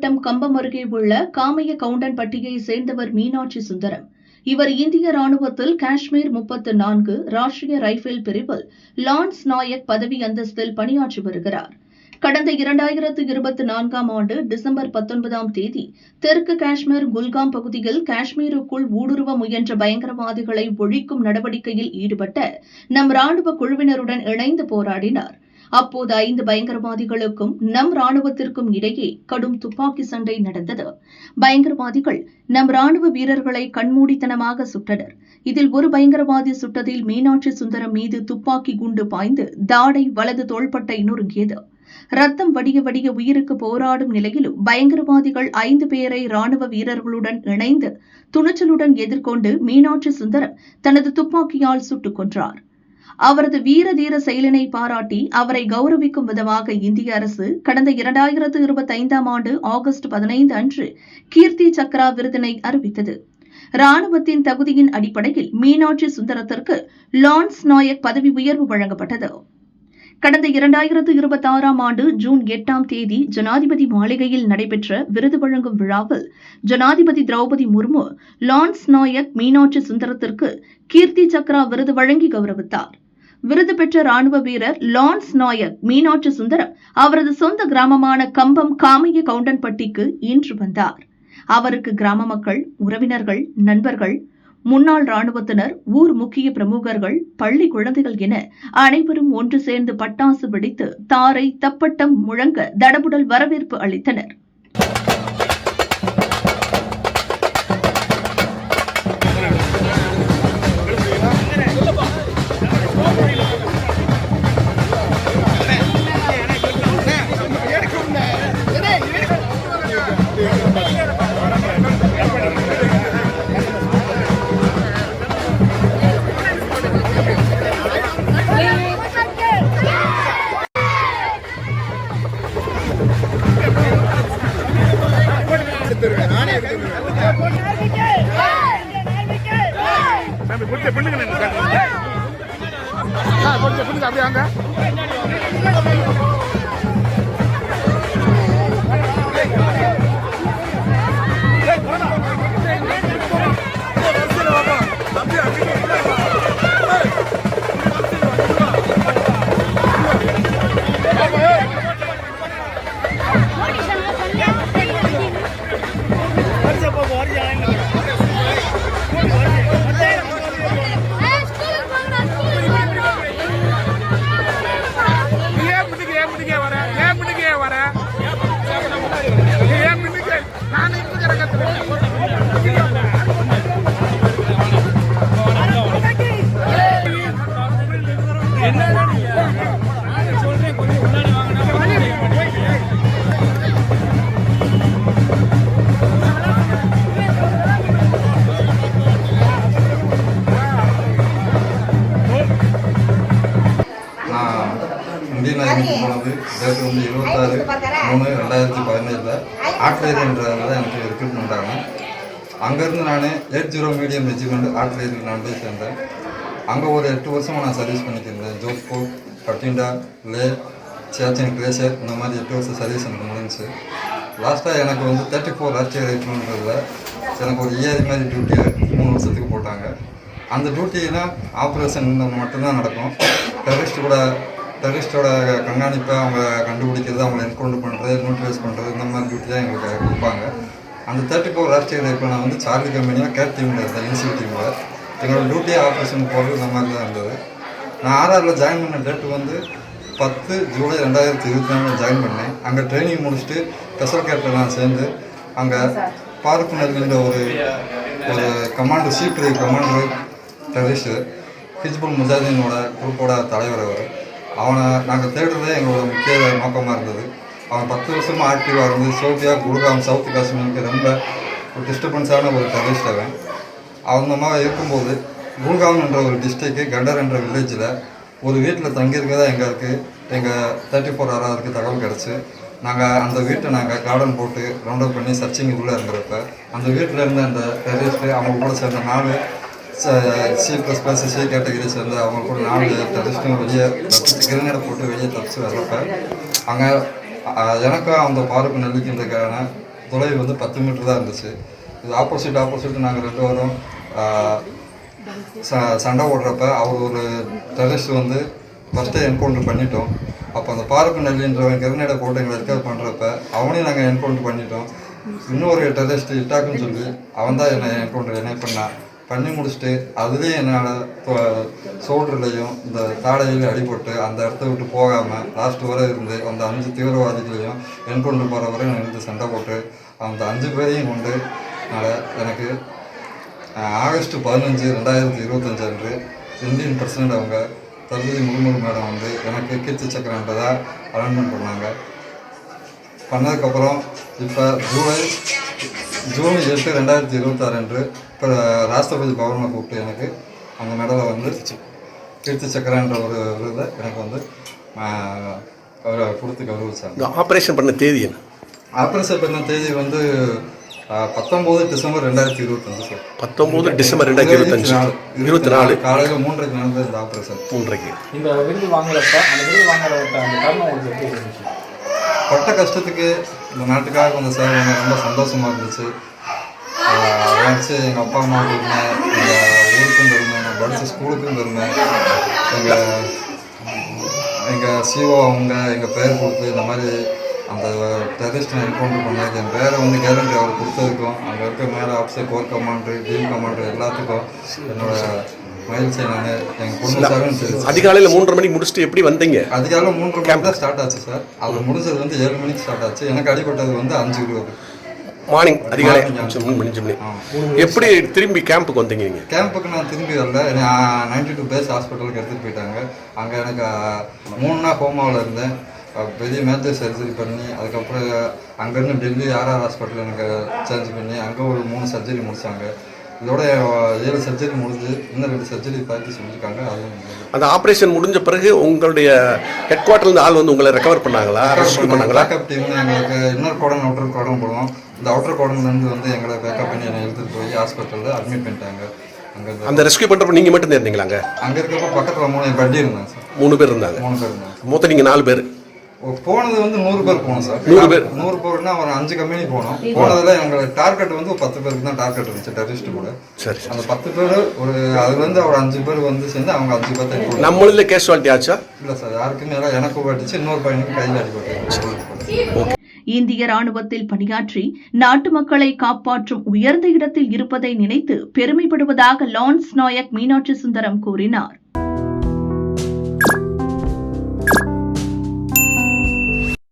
மாவட்டம் கம்பம் அருகே உள்ள காமைய கவுண்டன்பட்டியை சேர்ந்தவர் மீனாட்சி சுந்தரம். இவர் இந்திய ராணுவத்தில் காஷ்மீர் 34 ராஷ்டிரிய ரைபிள் பிரிவில் லான்ஸ் நாயக் பதவி அந்தஸ்தில் பணியாற்றி வருகிறார். கடந்த 2024ஆம் ஆண்டு டிசம்பர் 19ஆம் தேதி தெற்கு காஷ்மீர் குல்காம் பகுதியில் காஷ்மீருக்குள் ஊடுருவ முயன்ற பயங்கரவாதிகளை ஒழிக்கும் நடவடிக்கையில் ஈடுபட்ட நம் ராணுவ குழுவினருடன் இணைந்து போராடினார். அப்போது 5 பயங்கரவாதிகளுக்கும் நம் ராணுவத்திற்கும் இடையே கடும் துப்பாக்கி சண்டை நடந்தது. பயங்கரவாதிகள் நம் ராணுவ வீரர்களை கண்மூடித்தனமாக சுட்டனர். இதில் ஒரு பயங்கரவாதி சுட்டதில் மீனாட்சி சுந்தரம் மீது துப்பாக்கி குண்டு பாய்ந்து தாடை வலது தோள்பட்டை நொறுங்கியது. ரத்தம் வடிய வடிய உயிருக்கு போராடும் நிலையிலும் பயங்கரவாதிகள் 5 பேரை ராணுவ வீரர்களுடன் இணைந்து துணிச்சலுடன் எதிர்கொண்டு மீனாட்சி சுந்தரம் தனது துப்பாக்கியால் சுட்டுக் கொன்றார். அவரது வீர தீர செயலினை பாராட்டி அவரை கௌரவிக்கும் விதமாக இந்திய அரசு கடந்த 2025ஆம் ஆண்டு ஆகஸ்ட் 15 அன்று கீர்த்தி சக்ரா விருதினை அறிவித்தது. ராணுவத்தின் தகுதியின் அடிப்படையில் மீனாட்சி சுந்தரத்திற்கு லான்ஸ் நாயக் பதவி உயர்வு வழங்கப்பட்டது. கடந்த 2026ஆம் ஆண்டு ஜூன் 8ஆம் தேதி ஜனாதிபதி மாளிகையில் நடைபெற்ற விருது வழங்கும் விழாவில் ஜனாதிபதி திரௌபதி முர்மு லான்ஸ் நாயக் மீனாட்சி சுந்தரத்திற்கு கீர்த்தி சக்ரா விருது வழங்கி கௌரவித்தார். விருது பெற்ற ராணுவ வீரர் லான்ஸ் நாயக் மீனாட்சி சுந்தரம் அவரது சொந்த கிராமமான கம்பம் காமைய கவுண்டன்பட்டிக்கு இன்று வந்தார். அவருக்கு கிராம மக்கள், உறவினர்கள், நண்பர்கள், முன்னாள் ராணுவத்தினர், ஊர் முக்கிய பிரமுகர்கள், பள்ளி குழந்தைகள் என அனைவரும் ஒன்று சேர்ந்து பட்டாசு வெடித்து தாரை தப்பட்டம் முழங்க தடபுடல் வரவேற்பு அளித்தனர். இந்தியன் ஆர்மிக்கு போனது டேட் வந்து 26/3/2017 ஆர்ட்லரி என்றதில் தான் எனக்கு ரெக்ரூட்மெண்ட் ஆனேன். அங்கேருந்து நான் 80 மீடியம் ரெஜிமெண்ட் ஆர்ட்லரியில் நான் போய் சேர்ந்தேன். அங்கே ஒரு 8 வருஷமாக நான் சர்வீஸ் பண்ணியிருந்தேன். ஜோத்பூர், பட்டிண்டா, லே, சியாச்சின் கிளேஷியர் இந்த மாதிரி 8 வருஷம் சர்வீஸ் எனக்கு முடிஞ்சிச்சு. லாஸ்ட்டாக எனக்கு வந்து 34 ராஷ்டிரிய ரைஃபிள்ன்றதில் எனக்கு ஒரு ஏஆரி மாதிரி டியூட்டி 3 வருஷத்துக்கு போட்டாங்க. அந்த டியூட்டினா ஆப்ரேஷன் மட்டும்தான் நடக்கும். டெரரிஸ்டோட கண்காணிப்பை அவங்க கண்டுபிடிக்கிறது, அவங்களை என்கவுண்டர் பண்ணுறது, நியூட்ரலைஸ் பண்ணுறது இந்த மாதிரி டியூட்டி தான் எங்களுக்கு கொடுப்பாங்க. அந்த 34 ராஷ்டிரிய ரைஃபிள் நான் வந்து சார்லி கம்பெனியாக கேட் டீமில் இருந்தேன், இன்சியூ டீமில். எங்களோட டியூட்டியாக ஆப்ரேஷன் போகிறது இந்த மாதிரி தான் இருந்தது. நான் ஆர்ஆரில் ஜாயின் பண்ண டேட்டு வந்து 10 ஜூலை 2024 ஜாயின் பண்ணேன். அங்கே ட்ரைனிங் முடிச்சுட்டு ஸ்பெஷல் கேட்டில் நான் சேர்ந்து அங்கே பாருக்கு நெல்லுன்ற ஒரு commander secret commander terrorist Hizbul முஜாஹிதீனோட குரூப்போட தலைவர் அவர். அவனை நாங்கள் தேடுறதே எங்களோட முக்கிய நோக்கமாக இருந்தது. அவன் 10 வருஷமாக ஆக்டிவாக இருந்து சோஃபியா, குல்காம், சவுத் காஷ்மீருக்கு ரொம்ப ஒரு டிஸ்டர்பன்ஸான ஒரு டெரரிஸ்ட் அவன். அந்த மாதிரி இருக்கும்போது குல்காம் என்ற ஒரு டிஸ்ட்ரிக்ட் கண்டர் என்ற வில்லேஜில் ஒரு வீட்டில் தங்கியிருக்கதான் எங்களுக்கு எங்கள் 34 ஆறாவதுக்கு தகவல் கிடச்சி நாங்கள் அந்த வீட்டை கார்டன் போட்டு ரவுண்ட் அப் பண்ணி சர்ச்சிங் உள்ளே இருந்தப்ப அந்த வீட்டில் இருந்த அந்த டெரரிஸ்ட்டு அவங்க கூட சேர்ந்த 4 C++ C கேட்டகரி சேர்ந்து அவங்க கூட 4 டெரரிஸ்ட்டும் வெளியே கிரனேடை போட்டு வெளியே தப்பிச்சு வர்றப்ப அங்கே எனக்கும் அந்த பாருக்கு நெல்லிக்கின்றதுக்கான தொலைவு வந்து 10 மீட்டர் தான் இருந்துச்சு. இது ஆப்போசிட் நாங்கள் 2 பேரும் சண்டை ஓடுறப்ப அவர் ஒரு டெரரிஸ்ட் வந்து ஃபஸ்ட்டே என்கவுண்டர் பண்ணிட்டோம். அப்போ அந்த பார்ப்பு நெல்லின்றவன் கிரனேடை போட்டு எங்களை ரெக்கவர் பண்ணுறப்ப அவனையும் நாங்கள் என்கவுண்டர் பண்ணிட்டோம். இன்னொரு டெரரிஸ்ட் இட்டாக்குன்னு சொல்லி அவன் தான் என்னை என்கவுண்டர் பண்ணி முடிச்சுட்டு அதுலேயும் என்னால் ஷோல்டர்லையும் இந்த தாடையிலையும் அடிபட்டு அந்த இடத்த விட்டு போகாமல் லாஸ்ட் வரை இருந்து அந்த 5 தீவிரவாதிகளையும் என்கவுண்டர் போகிற வரை நான் இருந்து சண்டை போட்டு அந்த 5 பேரையும் கொண்டு எனக்கு ஆகஸ்ட் 15, 2025 அன்று இந்தியன் பிரசிடென்ட் அவங்க தளபதி முர்மு மேடம் வந்து எனக்கு கீர்த்தி சக்கரன்றதாக அலாட்மெண்ட் பண்ணாங்க. பண்ணதுக்கப்புறம் இப்போ ஜூன் 8, 2026 அன்று இப்போ ராஷ்டிரபதி பவனை கூப்பிட்டு எனக்கு அந்த மெடலை வந்து கீர்த்தி சக்கரன்ற ஒரு விருதை எனக்கு வந்து கொடுத்து கௌரவிச்சாங்க. ஆப்ரேஷன் பண்ண தேதி என்ன? ஆப்ரேஷன் பண்ண தேதி வந்து 19 டிசம்பர் 2025 சார். 19 டிசம்பர் 2024 காலையில் 3:30 நடந்தது இந்த ஆப்ரேஷன். 3:30. இந்த விருது வாங்குறப்ப அந்த தருணம் உங்களுக்கு எப்படி இருந்துச்சு? பட்ட கஷ்டத்துக்கு இந்த நாட்டுக்காக கொஞ்சம் சேவை ரொம்ப சந்தோஷமாக இருந்துச்சு. வச்சு எங்கள் அப்பா அம்மாவுக்கு பெருமை, எங்கள் ஊருக்கும் பெருமை, நான் படித்த ஸ்கூலுக்கும் பெருமை, எங்கள் சிஓ அவங்க எங்கள் பேர் கொடுத்து இந்த மாதிரி அந்த டெரரிஸ்ட்டை என்கவுண்டர் பண்ணதுக்கு என் பேரை வந்து கேரண்டி அவர் கொடுத்ததுக்கும் அங்கே இருக்க மேலே officer core commander team commander எல்லாத்துக்கும் என்னோட மகிழ்ச்சியை நான் எங்கள் குடும்பத்தாரும் சரி. அதிகாலையில் 3:30 மணிக்கு முடிச்சுட்டு எப்படி வந்தீங்க? அதிகாலையில் 3:30 மணிக்கு தான் ஸ்டார்ட் ஆச்சு சார். அது முடிஞ்சது வந்து 7 மணிக்கு ஸ்டார்ட் ஆச்சு. எனக்கு அடிபட்டது வந்து 5:20 மார்னிங் அதிகாலை 3 மணி. எப்படி திரும்பி கேம்புக்கு வந்தீங்க? நீங்கள் கேம்புக்கு நான் திரும்பி வரல. 92 பேஸ் ஹாஸ்பிட்டலுக்கு எடுத்துகிட்டு போயிட்டாங்க. அங்கே எனக்கு 3 நாள் ஹோமாவில் இருந்தேன். பெரிய மேஜர் சர்ஜரி பண்ணி அதுக்கப்புறம் அங்கேருந்து டெல்லி RR ஹாஸ்பிட்டல் எனக்கு சேஞ்ச் பண்ணி அங்கே ஒரு 3 சர்ஜரி முடித்தாங்க. இதோட 7 சர்ஜரி முடிஞ்சு இன்னும் 2 சர்ஜரி பார்த்து சொல்லியிருக்காங்க. அதுவும் அந்த ஆப்ரேஷன் முடிஞ்ச பிறகு உங்களுடைய ஹெட் குவார்ட்டர்லேருந்து ஆள் வந்து உங்களை ரெக்கவர் பண்ணாங்களா? ரெஸ்க்யூ பண்ணாங்களா? பேக்கப் டீம் எங்களுக்கு இன்னொரு கோடன் அவுட்டர் கோடன் போடுவோம். இந்த அவுட்டர் கோடன்லேருந்து வந்து எங்களை பேக்கப் பண்ணி என்னை எடுத்துகிட்டு போய் ஹாஸ்பிட்டலில் அட்மிட் பண்ணிட்டாங்க. அங்கே அந்த ரெஸ்க்யூ பண்ணுறப்ப நீங்கள் மட்டும் இருந்தீங்களாங்க? அங்கே இருக்கப்போ பக்கத்தில் 3 பட்டி இருந்தாங்க சார். 3 பேர் இருந்தாங்க. 3 பேர் இருந்தாங்க. மொத்தம் நீங்கள் 4 பேர் போனது வந்து 100 பேர் போனோம் சார். 100 பேர் 100 பேர்னா ஒரு 5 கம்பெனி போனோம். போனதுல எங்களுக்கு டார்கெட் வந்து 10 பேருக்கு தான் டார்கெட் இருந்துச்சு டெரரிஸ்ட் கூட. சரி. அந்த 10 பேர் ஒரு அதுலேருந்து ஒரு 5 பேர் வந்து சேர்ந்து அவங்க 5 பேர்த்த நம்மளில் கேஷுவாலிட்டி ஆச்சா? இல்லை சார், யாருக்குமே இல்லை. எனக்கு அடிச்சு இன்னொரு பையனுக்கு கையில் அடிபட்டு. இந்திய ராணுவத்தில் பணியாற்றி நாட்டு மக்களை காப்பாற்றும் உயர்ந்த இடத்தில் இருப்பதை நினைத்து பெருமைப்படுவதாக லான்ஸ் நாயக் மீனாட்சி சுந்தரம் கூறினார்.